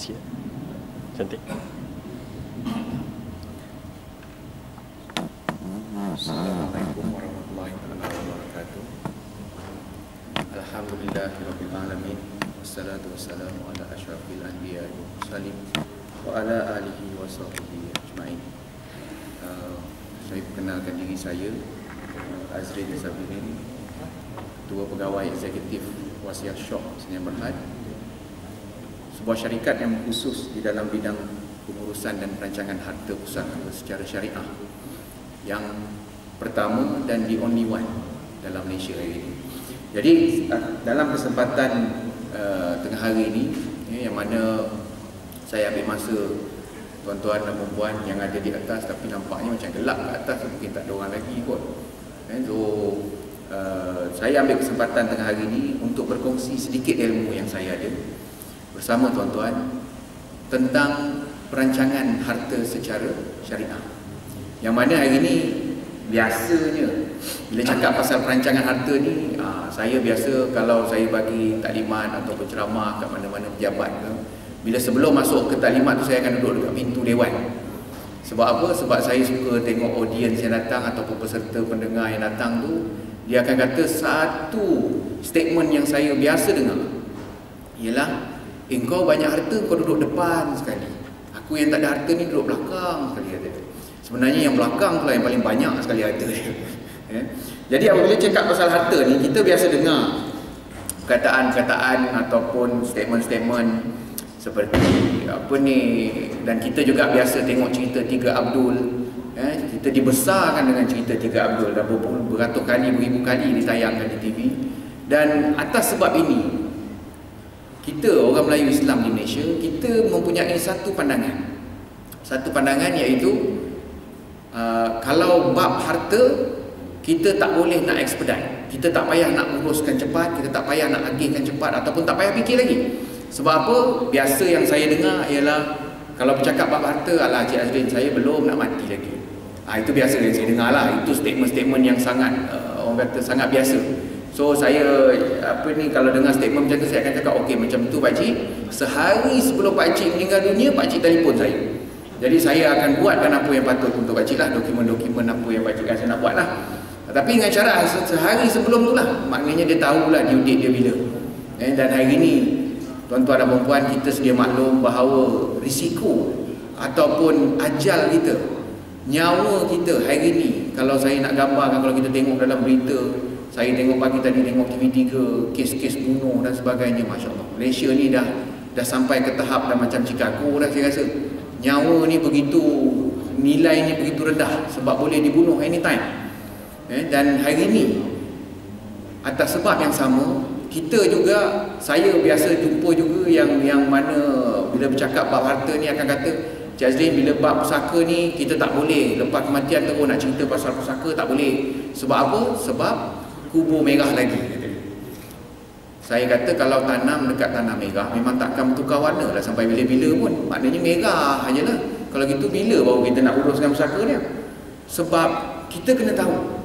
rahsia. Cantik. Assalamualaikum warahmatullahi wabarakatuh. Alhamdulillahirabbil alamin. Wassalatu wassalamu ala asyrafil anbiya'i wal mursalin wa ala alihi wa sahbihi ajmain. Saya perkenalkan diri saya, Azrin Sabirin, Ketua Pegawai Eksekutif Wasiat Syok Sdn Bhd, sebuah syarikat yang khusus di dalam bidang pengurusan dan perancangan harta pusaka secara syariah, yang pertama dan the only one dalam Malaysia hari ini. Jadi dalam kesempatan tengah hari ini, yang mana saya ambil masa tuan-tuan dan puan yang ada di atas, tapi nampaknya macam gelap kat atas, mungkin tak ada orang lagi kot. So saya ambil kesempatan tengah hari ini untuk berkongsi sedikit ilmu yang saya ada bersama tuan-tuan tentang perancangan harta secara syariah. Yang mana hari ini biasanya bila cakap pasal perancangan harta ni, saya biasa kalau saya bagi taklimat atau penceramah kat mana-mana pejabat ke, bila sebelum masuk ke taklimat tu saya akan duduk dekat pintu dewan. Sebab apa? Sebab saya suka tengok audiens yang datang ataupun peserta pendengar yang datang tu, dia akan kata satu statement yang saya biasa dengar ialah, engkau banyak harta, kau duduk depan sekali. Aku yang tak ada harta ni duduk belakang sekali, kata dia. Sebenarnya yang belakang pula yang paling banyak sekali harta dia. Jadi apabila cakap pasal harta ni, kita biasa dengar perkataan-perkataan ataupun statement-statement seperti apa ni, dan kita juga biasa tengok cerita Tiga Abdul. Kita dibesarkan dengan cerita Tiga Abdul, dah beratus kali, beribu kali ditayangkan di TV. Dan atas sebab ini, kita orang Melayu Islam di Malaysia, kita mempunyai satu pandangan. Satu pandangan iaitu, kalau bab harta, kita tak boleh nak expedite. Kita tak payah nak uruskan cepat, kita tak payah nak agihkan cepat, ataupun tak payah fikir lagi. Sebab apa? Biasa yang saya dengar ialah, kalau bercakap bab harta, alah Cik Azrin, saya belum nak mati lagi. Itu biasa yang saya dengar lah. Itu statement-statement yang sangat, orang kata sangat biasa. So saya kalau dengar statement macam tu, saya akan cakap, okey, macam tu pakcik, sehari sebelum pakcik meninggal dunia, pakcik telefon saya. Jadi saya akan buatkan apa yang patut untuk pakcik lah, dokumen-dokumen apa yang pakcik rasa nak buat lah. Tapi dengan cara sehari sebelum tu lah, maknanya dia tahulah due date dia bila. Dan hari ni, tuan-tuan dan puan-puan, kita sedia maklum bahawa risiko ataupun ajal kita, nyawa kita hari ni, kalau saya nak gambarkan, kalau kita tengok dalam berita, saya tengok pagi tadi, tengok TV3, kes-kes bunuh dan sebagainya, Masya Allah. Malaysia ni dah sampai ke tahap dah macam Chicago dah, saya rasa. Nyawa ni begitu, nilainya begitu rendah, sebab boleh dibunuh anytime. Dan hari ni, atas sebab yang sama, kita juga, saya biasa jumpa juga yang mana bila bercakap bab harta ni akan kata, Cik Azrin, bila bab pusaka ni kita tak boleh lepas kematian terus nak cerita pasal pusaka, tak boleh. Sebab apa? Sebab kubur merah lagi. Saya kata kalau tanam dekat tanah merah, memang takkan bertukar warna lah sampai bila-bila pun. Maknanya merah ajalah. Kalau gitu bila baru kita nak uruskan pusaka ni? Sebab kita kena tahu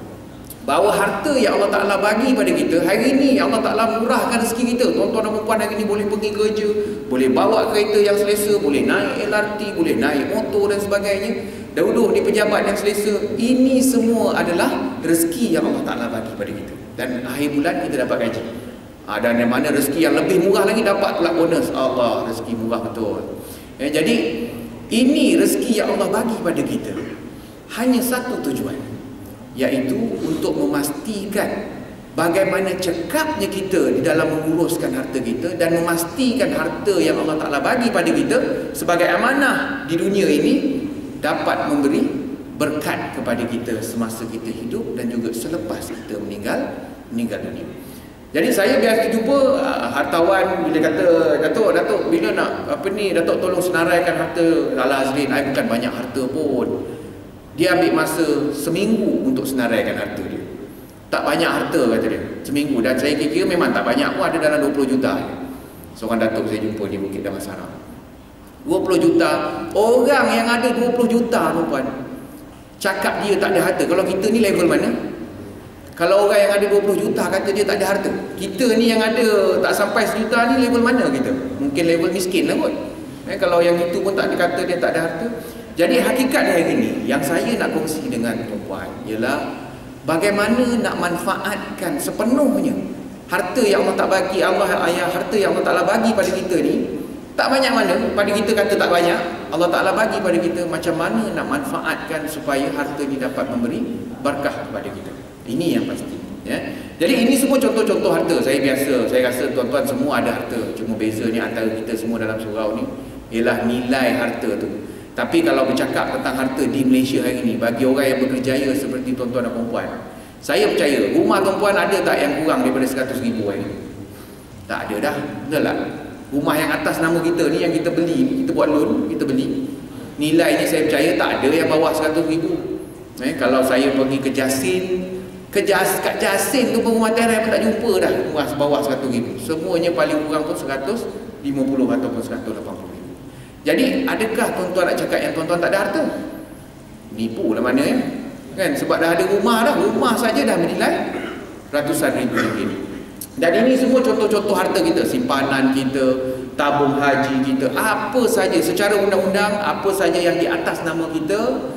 bahawa harta yang Allah Ta'ala bagi pada kita, hari ni Allah Ta'ala murahkan rezeki kita. Tuan-tuan dan puan hari ni boleh pergi kerja, boleh bawa kereta yang selesa, boleh naik LRT, boleh naik motor dan sebagainya, duduk di pejabat yang selesa. Ini semua adalah rezeki yang Allah Ta'ala bagi pada kita. Dan akhir bulan kita dapat gaji. Dan yang mana rezeki yang lebih murah lagi, dapat pula bonus. Allah, rezeki murah betul. Jadi ini rezeki yang Allah bagi pada kita, hanya satu tujuan, iaitu untuk memastikan bagaimana cekapnya kita di dalam menguruskan harta kita, dan memastikan harta yang Allah Ta'ala bagi pada kita sebagai amanah di dunia ini dapat memberi berkat kepada kita semasa kita hidup dan juga selepas kita meninggal dunia. Jadi saya biasa jumpa hartawan bila kata, Datuk bila nak Datuk tolong senaraikan harta. Alah Azrin, saya bukan banyak harta pun. Dia ambil masa seminggu untuk senaraikan harta dia. Tak banyak harta, kata dia, seminggu. Dan saya kira memang tak banyak pun, ada dalam 20 juta. Seorang datuk saya jumpa di Bukit Damansara, 20 juta. Orang yang ada 20 juta puan, cakap dia tak ada harta. Kalau kita ni level mana? Kalau orang yang ada 20 juta kata dia tak ada harta, kita ni yang ada tak sampai sejuta ni level mana kita? Mungkin level miskin lah kot. Kalau yang itu pun tak dikata dia tak ada harta. Jadi hakikat dia hari ini yang saya nak kongsi dengan tuan-tuan ialah bagaimana nak manfaatkan sepenuhnya harta yang Allah tak bagi, harta yang Allah Ta'ala bagi pada kita ni. Tak banyak mana pada kita kata tak banyak, Allah Ta'ala bagi pada kita, macam mana nak manfaatkan supaya harta ni dapat memberi berkah kepada kita. Ini yang pasti, ya. Jadi ini semua contoh-contoh harta. Saya rasa tuan-tuan semua ada harta. Cuma bezanya antara kita semua dalam surau ni ialah nilai harta tu. Tapi kalau bercakap tentang harta di Malaysia hari ini, bagi orang yang berkerjaya seperti tuan-tuan dan puan-puan, saya percaya rumah tuan-puan ada tak yang kurang daripada 100,000 hari ini? Tak ada dah, betul tak? Rumah yang atas nama kita ni, yang kita beli, kita buat loan, kita beli, nilainya saya percaya tak ada yang bawah 100,000. Kalau saya pergi ke Jasin, kat Jasin tu pun rumah terai pun tak jumpa dah rumah bawah 100,000. Semuanya paling kurang pun 150 ataupun 180,000. Jadi adakah tuan-tuan nak cakap yang tuan-tuan tak ada harta? Nipu lah mana ya? Kan? Sebab dah ada rumah dah, rumah saja dah bernilai ratusan ribu ringgit. Dan ini semua contoh-contoh harta kita, simpanan kita, tabung haji kita, apa saja secara undang-undang, apa saja yang di atas nama kita,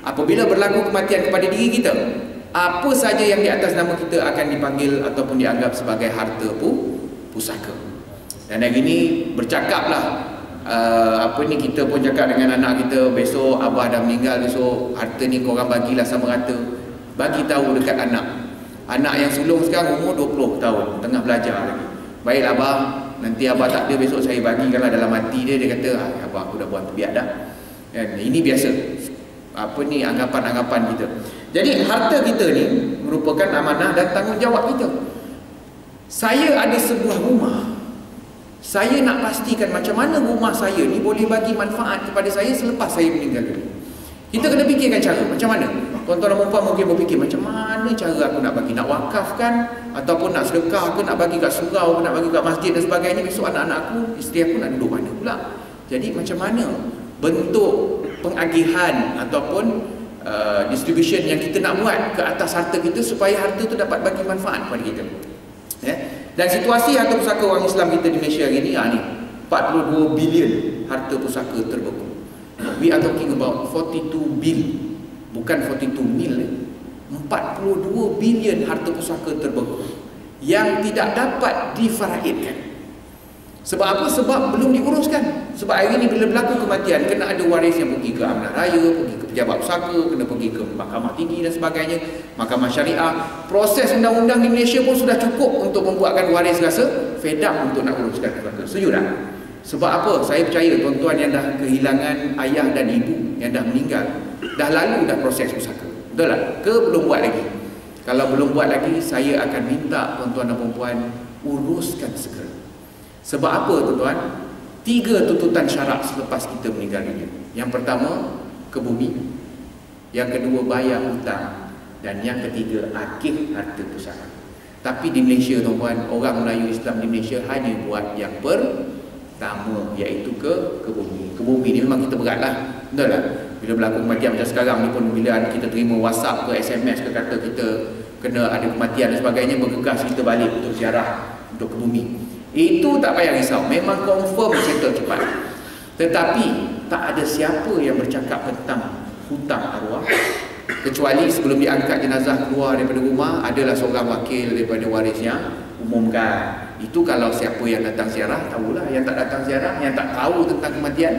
apabila berlaku kematian kepada diri kita, apa saja yang di atas nama kita akan dipanggil ataupun dianggap sebagai harta pusaka. Dan hari ini bercakaplah kita pun cakap dengan anak kita, besok abah dah meninggal, besok harta ni korang bagilah sama rata. Bagi tahu dekat anak yang sulung sekarang umur 20 tahun, tengah belajar lagi. Baiklah abah, nanti abah tak ada, besok saya bagikanlah. Dalam hati dia kata, abah aku dah buat biar dah. Dan ini biasa anggapan-anggapan kita. Jadi harta kita ni merupakan amanah dan tanggungjawab kita. Saya ada sebuah rumah, saya nak pastikan macam mana rumah saya ni boleh bagi manfaat kepada saya selepas saya meninggal dunia. Kita kena fikirkan cara macam mana. Tuan-tuan dan puan mungkin berfikir macam mana cara aku nak bagi, nak wakafkan ataupun nak sedekah ke, nak bagi kat surau, nak bagi kat masjid dan sebagainya. Besok anak-anak aku, isteri aku nak duduk mana pula. Jadi macam mana bentuk pengagihan ataupun distribution yang kita nak buat ke atas harta kita supaya harta tu dapat bagi manfaat kepada kita. Dan situasi harta pusaka orang Islam kita di Malaysia hari ni, 42 bilion harta pusaka terbeku. We are talking about 42 bil, bukan 42 mil. 42 bilion harta pusaka terbeku yang tidak dapat difaraidkan. Sebab apa? Sebab belum diuruskan. Sebab hari ini bila berlaku kematian, kena ada waris yang pergi ke amanah raya, pergi ke pejabat pusaka, kena pergi ke mahkamah tinggi dan sebagainya, mahkamah syariah. Proses undang-undang di Malaysia pun sudah cukup untuk membuatkan waris rasa fed up untuk nak uruskan pusaka. Setuju tak? Sebab apa? Saya percaya tuan-tuan yang dah kehilangan ayah dan ibu, yang dah meninggal, dah lalu dah proses pusaka. Betul tak? Ke belum buat lagi? Kalau belum buat lagi, saya akan minta tuan-tuan dan puan-puan uruskan segera. Sebab apa tuan-tuan? 3 tuntutan syarat selepas kita meninggal dunia. Yang pertama, ke bumi. Yang kedua, bayar hutang. Dan yang ketiga, agih harta pusaka. Tapi di Malaysia tuan-tuan, orang Melayu Islam di Malaysia hanya buat yang pertama, iaitu ke bumi. Ke bumi ni memang kita berat lah. Betul tak? Bila berlaku kematian macam sekarang ni pun, bila kita terima WhatsApp ke SMS ke kata kita kena ada kematian dan sebagainya, bergegas kita balik untuk ziarah untuk ke bumi. Itu tak payah risau, memang confirm settle cepat. Tetapi tak ada siapa yang bercakap tentang hutang arwah, kecuali sebelum diangkat jenazah keluar daripada rumah, adalah seorang wakil daripada waris yang umumkan. Itu kalau siapa yang datang ziarah tahulah. Yang tak datang ziarah, yang tak tahu tentang kematian,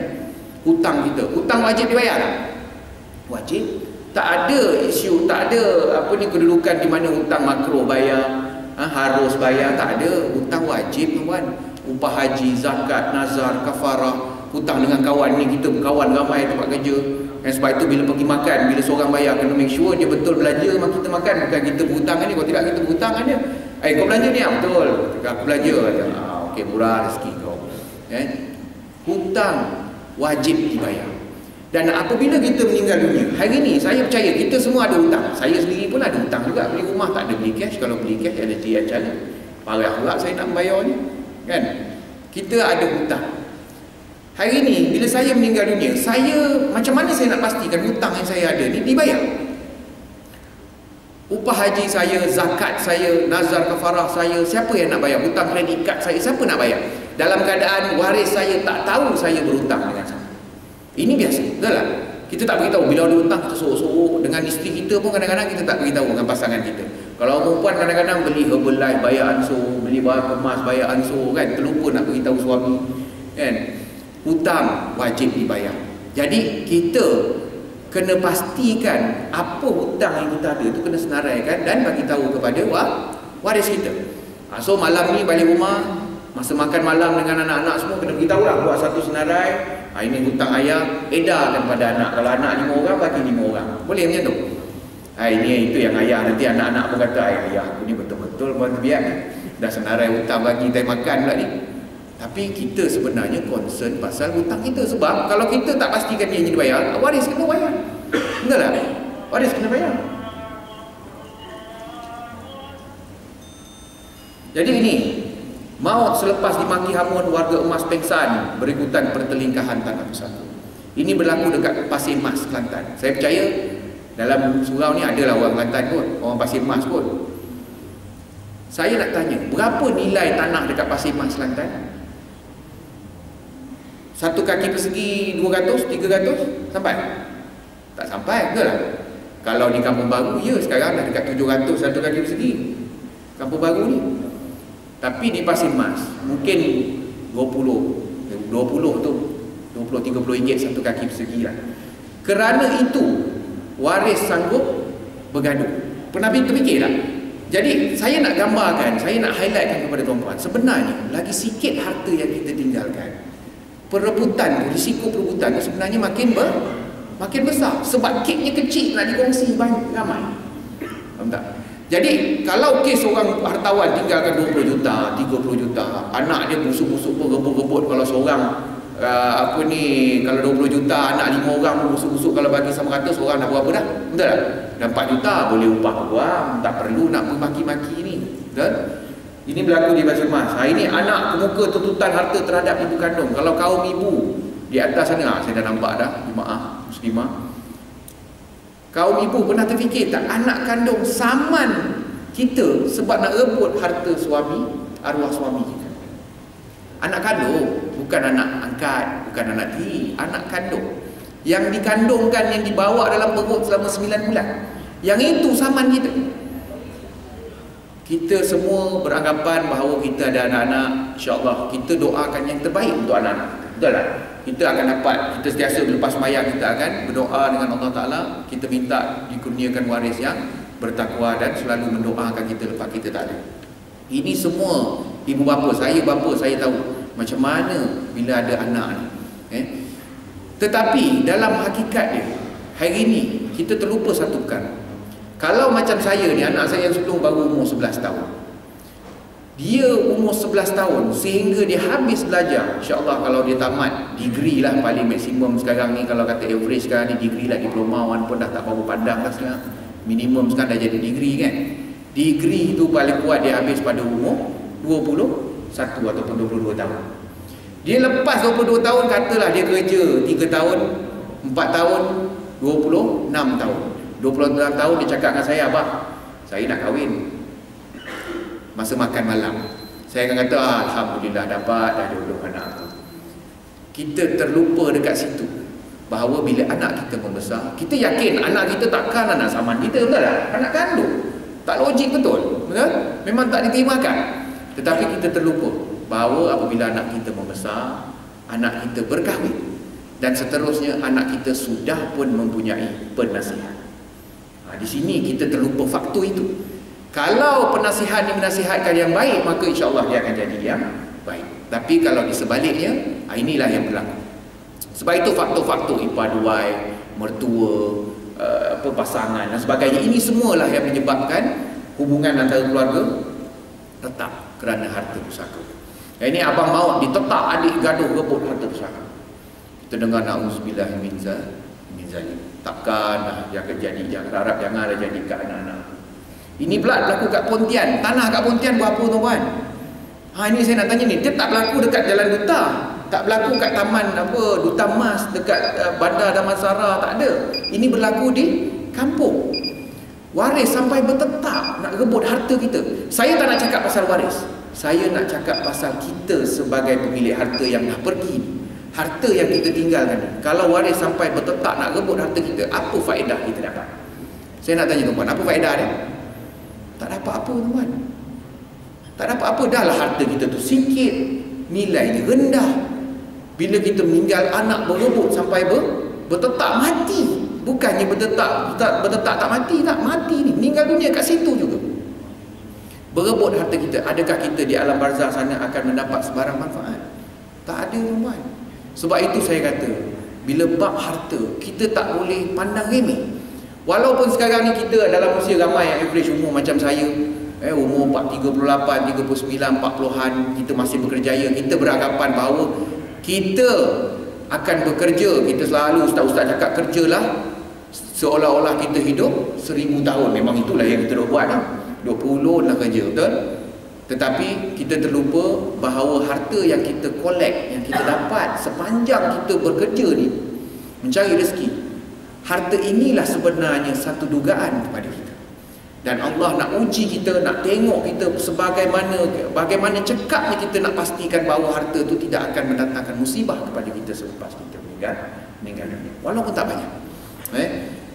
hutang kita, hutang wajib dibayar tak? Wajib. Tak ada isu, tak ada kedudukan di mana hutang makruh bayar, harus bayar, tak ada. Hutang wajib tuan. Upah haji, zakat, nazar, kafarah, hutang dengan kawan ni, kita berkawan ramai tempat kerja. Dan sebab itu bila pergi makan, bila seorang bayar, kena make sure dia betul belanja memang kita makan, bukan kita berhutang kan dia. Kalau tidak kita berhutang kan dia. Kau belanja ni? Betul. Aku belanja. Okey, murah rezeki kau. Hutang wajib dibayar. Dan apabila kita meninggal dunia, hari ni saya percaya kita semua ada hutang. Saya sendiri pun ada hutang juga. Beli rumah tak ada beli cash. Kalau beli cash ada cara. Parah pula saya nak membayar ni. Kan? Kita ada hutang. Hari ni bila saya meninggal dunia, saya macam mana saya nak pastikan hutang yang saya ada ni dibayar? Upah haji saya, zakat saya, nazar kafarah saya, siapa yang nak bayar? Hutang kredit kad saya, siapa nak bayar? dalam keadaan waris saya tak tahu saya berhutang dengan siapa. Ini biasa, betul tak? Kita tak beritahu bila ada hutang, kita sorok-sorok dengan isteri kita pun kadang-kadang kita tak beritahu dengan pasangan kita. Kalau perempuan kadang-kadang beli Herbalife bayar ansur, beli bahan kemas bayar ansur kan, terlupa nak beritahu suami kan. Hutang wajib dibayar. Jadi kita kena pastikan apa hutang yang kita ada tu kena senaraikan dan bagi tahu kepada waris kita. So malam ni balik rumah, masa makan malam dengan anak-anak semua kena beritahu lah, buat satu senarai. Ini hutang ayah, edarkan pada anak. Kalau anak 5 orang, bagi 5 orang. Boleh macam tu? Ini itu yang ayah, nanti anak-anak pun kata, ayah aku ni betul-betul buat biar dah senarai hutang bagi time makan pula ni. Tapi kita sebenarnya concern pasal hutang kita. Sebab kalau kita tak pastikan dia dibayar, waris kena bayar. Betul tak? Waris kena bayar. Jadi ini, maut selepas dimaki hamun warga emas pengsan berikutan pertelingkahan tanah pusaka. Ini berlaku dekat Pasir Mas, Kelantan. Saya percaya dalam surau ni adalah orang Kelantan kot, orang Pasir Mas kot. Saya nak tanya, berapa nilai tanah dekat Pasir Mas, Kelantan? Satu kaki persegi 200, 300 sampai? Tak sampai, betul tak? Kalau di Kampung Baru, ya sekarang dah dekat 700 satu kaki persegi Kampung Baru ni. Tapi di Pasir Mas mungkin 20 tu 20-30 ringgit satu kaki persegi lah. Kerana itu waris sanggup bergaduh. Pernah terfikir tak? Jadi saya nak gambarkan, saya nak highlightkan kepada tuan-tuan, sebenarnya lagi sikit harta yang kita tinggalkan, perebutan, risiko perebutan sebenarnya makin besar. Sebab keknya kecil nak dikongsi banyak ramai. Faham tak? Jadi kalau kes orang hartawan tinggalkan 20 juta, 30 juta, anak dia busuk-busuk pun rebut-rebut. Kalau seorang kalau 20 juta, anak 5 orang pun busuk-busuk, kalau bagi sama rata seorang dah berapa dah? Betul tak? Dah 4 juta boleh upah keluar, tak perlu nak memaki-maki ni. Betul? Ini berlaku di Pasir Mas. Ini anak kemuka tuntutan harta terhadap ibu kandung. Kalau kaum ibu di atas sana, saya dah nampak dah, jemaah muslimah. Kaum ibu pernah terfikir tak, anak kandung saman kita sebab nak rebut harta suami, arwah suami kita. Anak kandung, bukan anak angkat, bukan anak tiri, anak kandung. Yang dikandungkan, yang dibawa dalam perut selama 9 bulan. Yang itu saman kita. Kita semua beranggapan bahawa kita ada anak-anak, insya-Allah kita doakan yang terbaik untuk anak-anak. Betul tak? Kita akan dapat, kita sentiasa lepas sembahyang kita akan berdoa dengan Allah Ta'ala, kita minta dikurniakan waris yang bertakwa dan selalu mendoakan kita lepas kita tak ada. Ini semua ibu bapa saya tahu macam mana bila ada anak ni. Tetapi dalam hakikat dia, hari ini kita terlupa satu perkara. Kalau macam saya ni, anak saya yang sebelum baru umur 11 tahun. Dia umur 11 tahun sehingga dia habis belajar. InsyaAllah kalau dia tamat degree lah, paling maksimum sekarang ni, kalau kata average sekarang ni degree lah, diploma pun dah tak berapa pandang lah sekarang. Minimum sekarang dah jadi degree kan. Degree tu paling kuat dia habis pada umur 21 ataupun 22 tahun. Dia lepas 22 tahun, katalah dia kerja 3 tahun, 4 tahun, 26 tahun. 26 tahun dia cakap dengan saya, "Abah, saya nak kahwin." Masa makan malam saya akan kata, Alhamdulillah dapat dah jodoh anak tu. Kita terlupa dekat situ bahawa bila anak kita membesar, kita yakin anak kita takkan anak saman kita, betul tak? Anak kandung. Tak logik betul, betul? Memang tak diterimakan. Tetapi kita terlupa bahawa apabila anak kita membesar, anak kita berkahwin, dan seterusnya anak kita sudah pun mempunyai penasihat. Di sini kita terlupa faktor itu. Kalau penasihat ni menasihatkan yang baik, maka insya-Allah dia akan jadi yang baik. Tapi kalau di sebaliknya, inilah yang berlaku. Sebab itu faktor-faktor ipaduai, mertua, pasangan dan sebagainya, ini semualah yang menyebabkan hubungan antara keluarga tetap kerana harta pusaka. Ini abang maut ditetak adik gaduh rebut harta pusaka. Kita dengar na'udzubillah min zalim. Takkan dia akan jadi, jangan harap janganlah jadi kat anak-anak. Ini pula berlaku kat Pontian. Tanah kat Pontian berapa tuan-tuan? Ini saya nak tanya ni, dia tak berlaku dekat Jalan Duta, tak berlaku kat taman Duta Mas, dekat Bandar Damansara, tak ada. Ini berlaku di kampung. Waris sampai bertetap nak rebut harta kita. Saya tak nak cakap pasal waris. saya nak cakap pasal kita sebagai pemilik harta yang dah pergi ni. Harta yang kita tinggalkan ni, kalau waris sampai bertekak nak rebut harta kita, apa faedah kita dapat? Saya nak tanya tuan-tuan, apa faedah dia? Tak dapat apa tuan-tuan. Tak dapat apa, dah lah harta kita tu sikit, nilainya rendah. Bila kita meninggal, anak berebut sampai bertetak mati. Bukannya bertetak tak mati, tak mati ni, meninggal dunia kat situ juga. Berebut harta kita. Adakah kita di alam barzah sana akan mendapat sebarang manfaat? Tak ada tuan-tuan. Sebab itu saya kata, bila bab harta, kita tak boleh pandang remeh. Walaupun sekarang ni kita dalam usia ramai yang average umur macam saya, umur 38, 39, 40-an, kita masih berkerjaya. Kita beranggapan bahawa kita akan bekerja. Kita selalu ustaz-ustaz cakap kerjalah seolah-olah kita hidup 1000 tahun. Memang itulah yang kita dah buat lah. 20 lah kerja, betul? Tetapi kita terlupa bahawa harta yang kita collect, yang kita dapat sepanjang kita bekerja ni, mencari rezeki, harta inilah sebenarnya satu dugaan kepada kita. Dan Allah nak uji kita, nak tengok kita bagaimana cekapnya kita nak pastikan bahawa harta itu tidak akan mendatangkan musibah kepada kita selepas kita meninggal dunia. Walaupun tak banyak.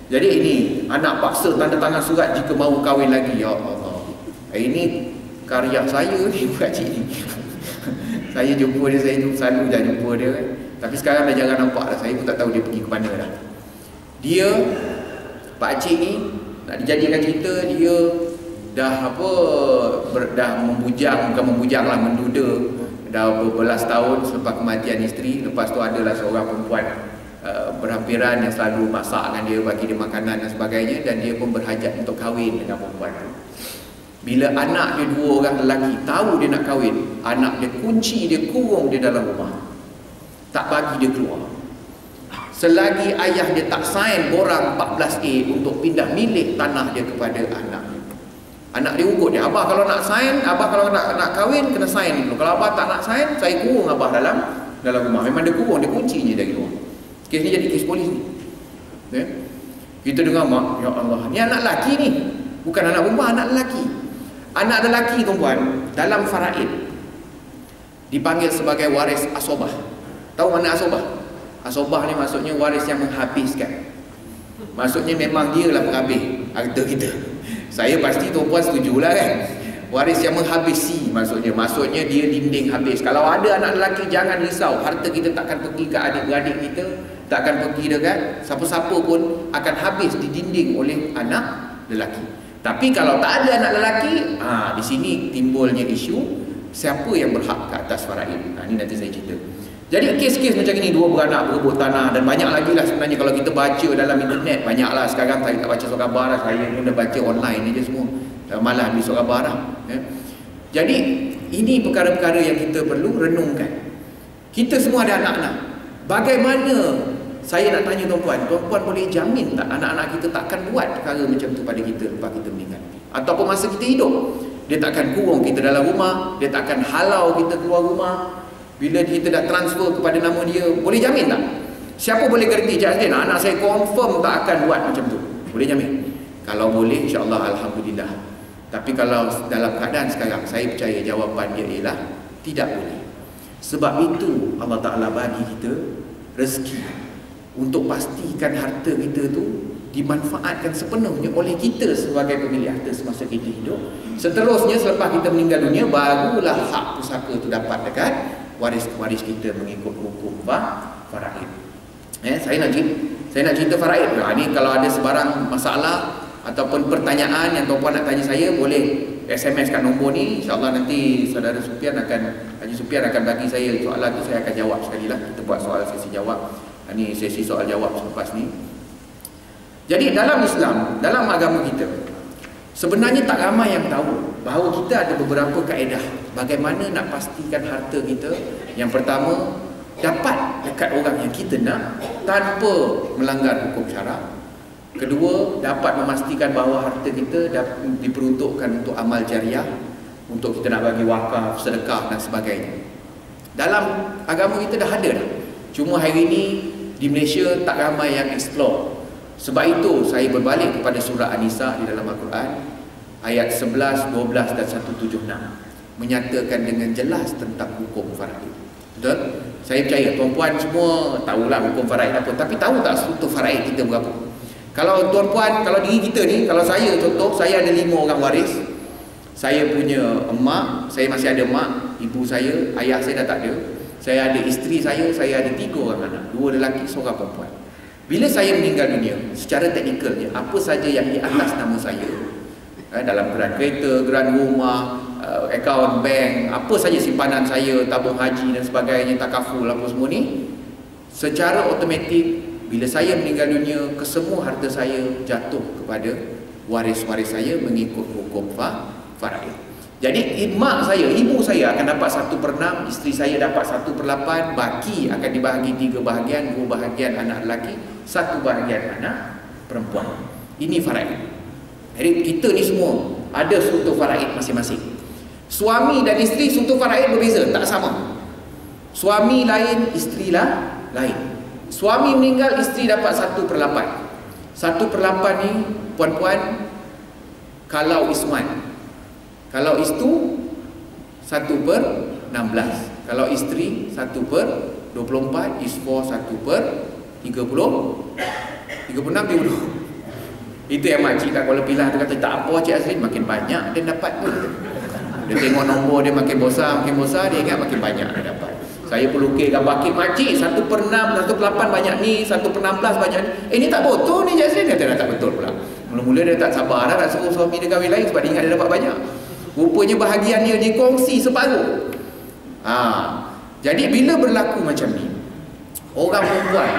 Jadi ini anak paksa tanda tangan surat jika mahu kahwin lagi. Ya Allah. Ini karya saya ni pakcik ni. Saya jumpa dia, saya selalu dah jumpa dia. Tapi sekarang dah jarang nampak dah. Saya pun tak tahu dia pergi ke mana dah. Dia, pakcik ni, nak dijadikan cerita, dia dah dah membujang, bukan membujang lah, menduda dah berbelas tahun selepas kematian isteri. Lepas tu adalah seorang perempuan berhampiran yang selalu masak dengan dia, bagi dia makanan dan sebagainya. Dan dia pun berhajat untuk kahwin dengan perempuan tu. Bila anak dia 2 orang lelaki tahu dia nak kahwin, anak dia kunci dia, kurung dia dalam rumah, tak bagi dia keluar. Selagi ayah dia tak sign borang 14A untuk pindah milik tanah dia kepada anak dia. Anak dia ugut dia, abah kalau nak sign, abah kalau nak kahwin kena sign dulu. Kalau abah tak nak sign, saya kurung abah dalam rumah. Memang dia kurung, dia kunci je dari luar. Kes ni jadi kes polis ni. Kita dengar, mak, ya Allah, ni anak lelaki ni, bukan anak perempuan, anak lelaki. Anak lelaki tuan-tuan dalam faraid dipanggil sebagai waris asobah. Tahu mana asobah? Asobah ni maksudnya waris yang menghabiskan. Maksudnya memang dia lah penghabis harta kita. Saya pasti tuan-tuan setujulah kan. Waris yang menghabisi maksudnya dia dinding habis. Kalau ada anak lelaki, jangan risau, harta kita takkan pergi ke adik-beradik kita, takkan pergi dekat siapa-siapa pun, akan habis didinding oleh anak lelaki. Tapi kalau tak ada anak lelaki, di sini timbulnya isu siapa yang berhak ke atas faraid. Ini nanti saya cerita. Jadi kes-kes macam ini, 2 beranak berebut tanah, dan banyak lagi lah sebenarnya. Kalau kita baca dalam internet, banyak lah. Sekarang saya tak baca surat khabar lah, saya pun dah baca online je semua. Malah beli surat khabar lah. Jadi ini perkara-perkara yang kita perlu renungkan. Kita semua ada anak-anak. Bagaimana, saya nak tanya tuan-puan boleh jamin tak anak-anak kita takkan buat perkara macam tu pada kita lepas kita meninggal? Ataupun masa kita hidup, dia takkan kurung kita dalam rumah, dia takkan halau kita keluar rumah. Bila kita dah transfer kepada nama dia, boleh jamin tak? Siapa boleh garanti, Cik Azlin, anak saya confirm tak akan buat macam tu? Boleh jamin? Kalau boleh, insya-Allah, alhamdulillah. Tapi kalau dalam keadaan sekarang, saya percaya jawapan dia ialah tidak boleh. Sebab itu Allah Ta'ala bagi kita rezeki untuk pastikan harta kita tu dimanfaatkan sepenuhnya oleh kita sebagai pemilik harta semasa kita hidup. Seterusnya, selepas kita meninggal dunia, barulah hak pusaka tu dapat dekat waris-waris kita mengikut hukum faraid. Saya nak cerita faraid. Ni kalau ada sebarang masalah ataupun pertanyaan yang tuan-puan nak tanya saya, boleh SMS kat nombor ni. InsyaAllah nanti Saudara Haji Supian akan bagi saya soalan tu, saya akan jawab sekali lah. Kita buat soal sesi jawab. Ini sesi soal jawab selepas ni. Jadi dalam Islam, dalam agama kita, sebenarnya tak ramai yang tahu bahawa kita ada beberapa kaedah bagaimana nak pastikan harta kita. Yang pertama, dapat dekat orang yang kita nak tanpa melanggar hukum syarak. Kedua, dapat memastikan bahawa harta kita diperuntukkan untuk amal jariah, untuk kita nak bagi wakaf, sedekah dan sebagainya. Dalam agama kita dah ada dah. Cuma hari ini di Malaysia tak ramai yang explore. Sebab itu saya berbalik kepada surah An-Nisa di dalam Al-Quran, ayat 11, 12 dan 176. menyatakan dengan jelas tentang hukum faraid. Betul? Saya percaya tuan-puan semua tahulah hukum faraid apa, tapi tahu tak struktur faraid kita berapa? Kalau tuan-puan, kalau diri kita ni, kalau saya contoh, saya ada 5 orang waris. Saya punya emak, saya masih ada emak, ibu saya, ayah saya dah tak ada. Saya ada isteri saya ada 3 orang anak, 2 lelaki, 1 perempuan. Bila saya meninggal dunia, secara teknikalnya, apa saja yang di atas nama saya, dalam geran kereta, geran rumah, akaun bank, apa saja simpanan saya, tabung haji dan sebagainya, takaful apa semua ni, secara automatik bila saya meninggal dunia, kesemua harta saya jatuh kepada waris-waris saya mengikut hukum faraid. Jadi mak saya, ibu saya akan dapat 1/6, isteri saya dapat 1/8, baki akan dibahagi 3 bahagian, 2 bahagian anak lelaki, 1 bahagian anak perempuan. Ini faraid. Jadi kita ni semua ada struktur faraid masing-masing. Suami dan isteri struktur faraid berbeza, tak sama. Suami lain, isteri lah lain. Suami meninggal, isteri dapat 1/8. 1/8 ni puan-puan kalau isman. Kalau istu 1/16. Kalau isteri 1/24, isfor 1/30, 36. Itu yang makcik kat Kuala Pilah tu kata, tak apa Cik Azrin, makin banyak dia dapat pun. Dia tengok nombor dia makin besar, dia ingat makin banyak dia dapat. Saya pelukir gambar kek makcik 1/6, 1/8 banyak ni, 1/16 banyak ni. Ini tak betul ni Cik Azrin. Dia kata tak betul pula. Mula-mula dia tak sabar dah nak suruh suami dia kahwin lain sebab dia ingat dia dapat banyak. Rupanya bahagian dia dikongsi separuh. Jadi bila berlaku macam ni, orang perempuan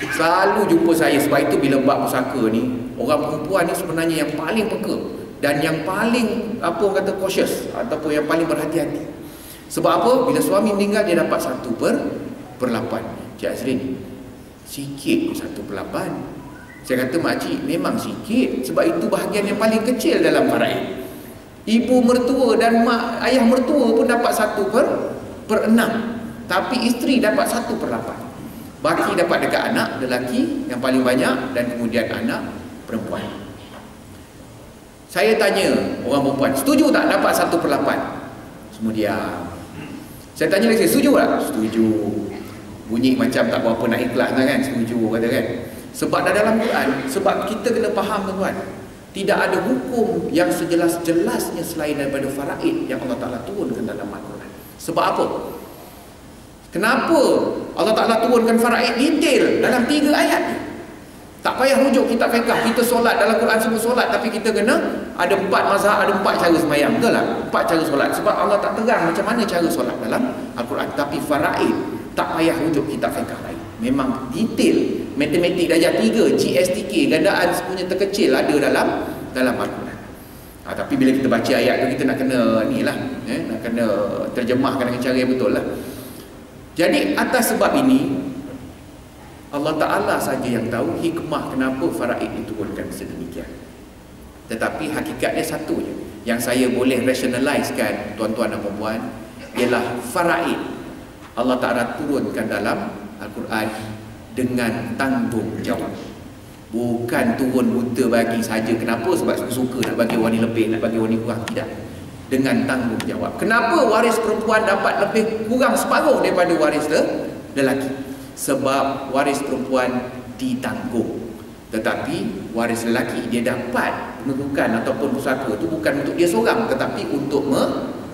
selalu jumpa saya. Sebab itu bila bab pusaka ni, orang perempuan ni sebenarnya yang paling peka dan yang paling orang kata cautious ataupun yang paling berhati-hati. Sebab apa? Bila suami meninggal dia dapat 1/8. Cik Azrin, sikit 1/8. Saya kata makcik, memang sikit sebab itu bahagian yang paling kecil dalam faraid. Ibu mertua dan ayah mertua pun dapat 1/6, tapi isteri dapat 1/8. Baki dapat dekat anak lelaki yang paling banyak dan kemudian anak perempuan. Saya tanya orang perempuan, setuju tak dapat 1/8? Semua diam. Saya tanya lagi, setuju tak? Setuju. Bunyi macam tak berapa nak ikhlas kan? Setuju kata kan? Sebab dalam Quran, sebab kita kena faham tuan-tuan, tidak ada hukum yang sejelas-jelasnya selain daripada faraid yang Allah Ta'ala turunkan dalam Al-Quran. Sebab apa? Kenapa Allah Ta'ala turunkan faraid detail dalam 3 ayat ni? Tak payah rujuk kitab fiqh. Kita solat dalam Quran semua solat, tapi kita kena ada 4 mazhab, ada 4 cara sembahyang. Betul tak? 4 cara solat. Sebab Allah tak terang macam mana cara solat dalam Al-Quran. Tapi faraid tak payah rujuk kitab fiqh lain. Memang detail. Matematik darjah 3, GSTK, gandaan sepunya terkecil ada dalam Al-Quran. Tapi bila kita baca ayat tu, kita nak kena ni lah, nak kena terjemahkan dengan cara yang betul lah. Jadi atas sebab ini, Allah Ta'ala saja yang tahu hikmah kenapa faraid diturunkan sedemikian. Tetapi hakikatnya satu je yang saya boleh rationalizekan tuan-tuan dan puan-puan, ialah faraid Allah Ta'ala turunkan dalam Al-Quran dengan tanggungjawab. Bukan turun buta bagi saja. Kenapa? Sebab suka nak bagi orang ni lebih, nak bagi orang ni kurang. Tidak. Dengan tanggungjawab. Kenapa waris perempuan dapat lebih kurang separuh daripada waris lelaki? Sebab waris perempuan ditanggung. Tetapi waris lelaki dia dapat pendudukan ataupun pusaka itu bukan untuk dia seorang, tetapi untuk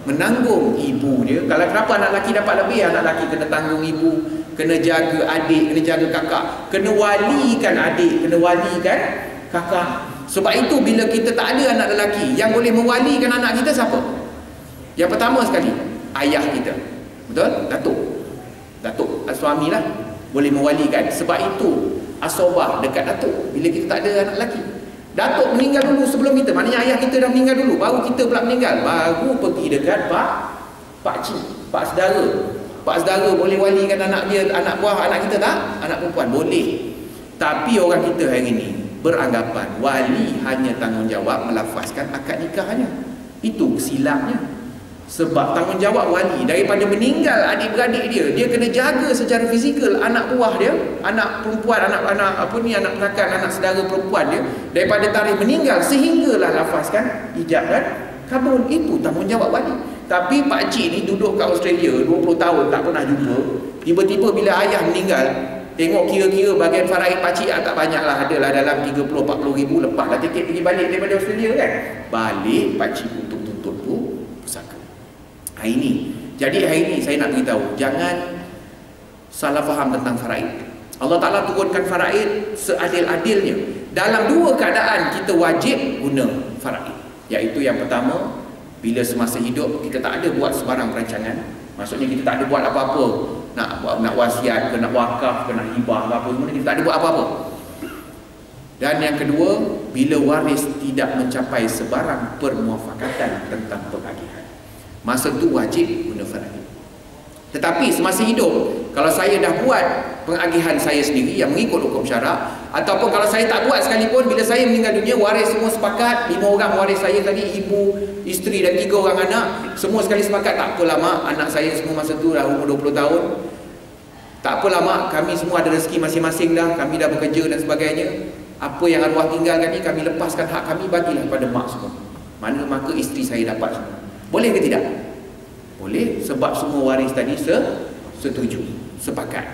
menanggung ibu dia. Kalau kenapa anak lelaki dapat lebih, anak lelaki kena tanggung ibu, kena jaga adik, kena jaga kakak, kena walikan adik, kena walikan kakak. Sebab itu bila kita tak ada anak lelaki, yang boleh mewalikan anak kita siapa? Yang pertama sekali, ayah kita. Betul? Datuk suami lah boleh mewalikan. Sebab itu asobah dekat datuk bila kita tak ada anak lelaki. Datuk meninggal dulu sebelum kita, maknanya ayah kita dah meninggal dulu, baru kita pula meninggal, baru pergi dekat pak cik, pak saudara. Pak saudara boleh walikan anak dia, anak buah anak kita tak? Anak perempuan boleh. Tapi orang kita hari ini beranggapan wali hanya tanggungjawab melafazkan akad nikahnya. Itu silapnya. Sebab tanggungjawab wali daripada meninggal adik-beradik dia kena jaga secara fizikal anak buah dia, anak perempuan, anak anak rakan, anak saudara perempuan dia daripada tarikh meninggal sehinggalah lafazkan ijab dan kabul. Itu tanggungjawab wali. Tapi Pak Cik ni duduk kat Australia 20 tahun tak pernah jumpa. Tiba-tiba bila ayah meninggal, tengok kira-kira bagian faraid Pak Cik tak banyak lah, adalah dalam 30-40 ribu. Lepas dah tiket pergi balik daripada Australia kan. Balik Pak Cik untuk tuntut tu pusaka. Hari ni, jadi hari ni saya nak beritahu, jangan salah faham tentang faraid. Allah Ta'ala turunkan faraid seadil-adilnya. Dalam dua keadaan kita wajib guna faraid. Iaitu yang pertama, bila semasa hidup kita tak ada buat sebarang perancangan. Maksudnya kita tak ada buat apa-apa, nak wasiat ke, nak wakaf ke, nak hibah ke apa, semua kita tak ada buat apa-apa. Dan yang kedua, bila waris tidak mencapai sebarang permuafakatan tentang pengagihan, masa tu wajib guna faraid. Tetapi semasa hidup, kalau saya dah buat pengagihan saya sendiri yang mengikut hukum syarak, ataupun kalau saya tak buat sekalipun, bila saya meninggal dunia, waris semua sepakat, 5 orang waris saya tadi, ibu, isteri dan 3 orang anak, semua sekali sepakat, tak apalah mak, anak saya semua masa tu dah umur 20 tahun, tak apalah mak, kami semua ada rezeki masing-masing dah, kami dah bekerja dan sebagainya, apa yang arwah tinggalkan ni kami lepaskan hak kami, bagilah pada mak semua. Mana maka isteri saya dapat semua. Boleh ke tidak? Boleh, sebab semua waris tadi setuju, sepakat.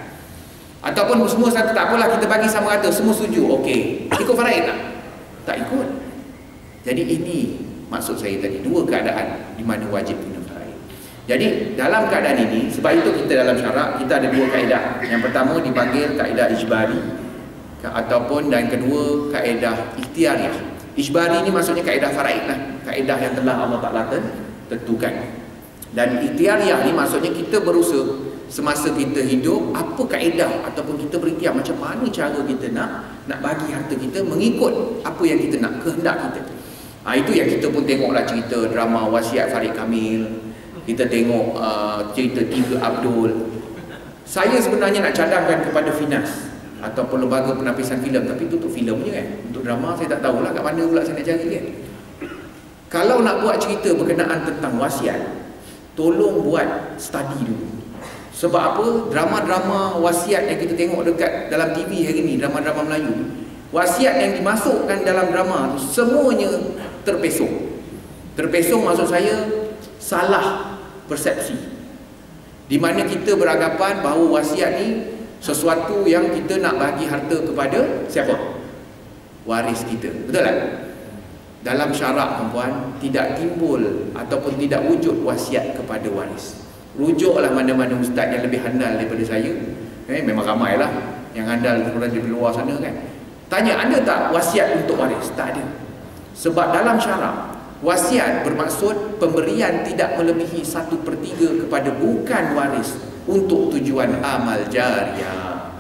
Ataupun semua satu, tak apalah kita bagi sama rata, semua setuju, okey. Ikut faraid tak? Tak ikut. Jadi ini maksud saya tadi, dua keadaan di mana wajib guna faraid. Jadi dalam keadaan ini, sebab itu kita dalam syarak kita ada dua kaedah. Yang pertama dipanggil kaedah ijbari, ataupun dan kedua kaedah ikhtiariyah. Ijbari ini maksudnya kaedah faraid lah, kaedah yang telah Allah Ta'ala tentukan. Dan ikhtiariyah ni maksudnya kita berusaha semasa kita hidup, apa kaedah ataupun kita berikhtiar macam mana cara kita nak bagi harta kita mengikut apa yang kita nak, kehendak kita. Itu yang kita pun tengoklah cerita drama Wasiat Farid Kamil, kita tengok cerita Tiga Abdul. Saya sebenarnya nak cadangkan kepada Finas ataupun lembaga penapisan filem, tapi itu untuk filem je kan. Untuk drama saya tak tahulah kat mana pula saya nak cari kan. Kalau nak buat cerita berkenaan tentang wasiat, tolong buat study dulu. Sebab apa? Drama-drama wasiat yang kita tengok dekat dalam TV hari ni, drama-drama Melayu, wasiat yang dimasukkan dalam drama tu semuanya terpesong. Terpesong maksud saya salah persepsi, di mana kita beranggapan bahawa wasiat ni sesuatu yang kita nak bagi harta kepada siapa? Waris kita. Betul tak? Dalam syarak tuan, tidak timbul ataupun tidak wujud wasiat kepada waris. Rujuklah mana-mana ustaz yang lebih handal daripada saya. Memang ramai lah yang handal di luar sana kan. Tanya, ada tak wasiat untuk waris? Tak ada. Sebab dalam syarak, wasiat bermaksud pemberian tidak melebihi 1/3 kepada bukan waris untuk tujuan amal jariah.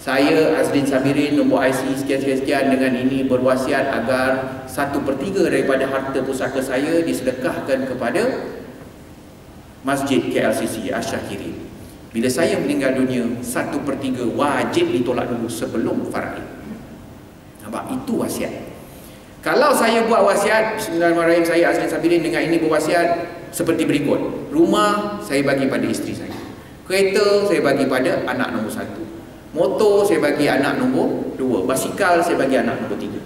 Saya Azrin Sabirin nombor IC sekian-sekian dengan ini berwasiat agar 1/3 daripada harta pusaka saya disedekahkan kepada Masjid KLCC Asy-Syakirin. Bila saya meninggal dunia, 1/3 wajib ditolak dulu sebelum faraid. Nampak? Itu wasiat. Kalau saya buat wasiat, bismillahirrahmanirrahim, saya Azrin Sabirin dengan ini berwasiat seperti berikut. Rumah saya bagi pada isteri saya. Kereta saya bagi pada anak nombor 1. Motor saya bagi anak nombor 2. Basikal saya bagi anak nombor 3.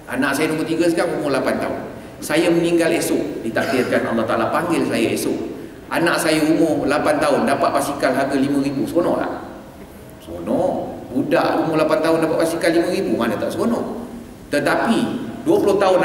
Anak saya nombor 3 sekarang umur 8 tahun. Saya meninggal esok, ditakdirkan Allah Ta'ala panggil saya esok. Anak saya umur 8 tahun dapat basikal harga 5,000. Seronok tak? Seronok. Budak umur 8 tahun dapat basikal 5,000, mana tak seronok? Tetapi 20 tahun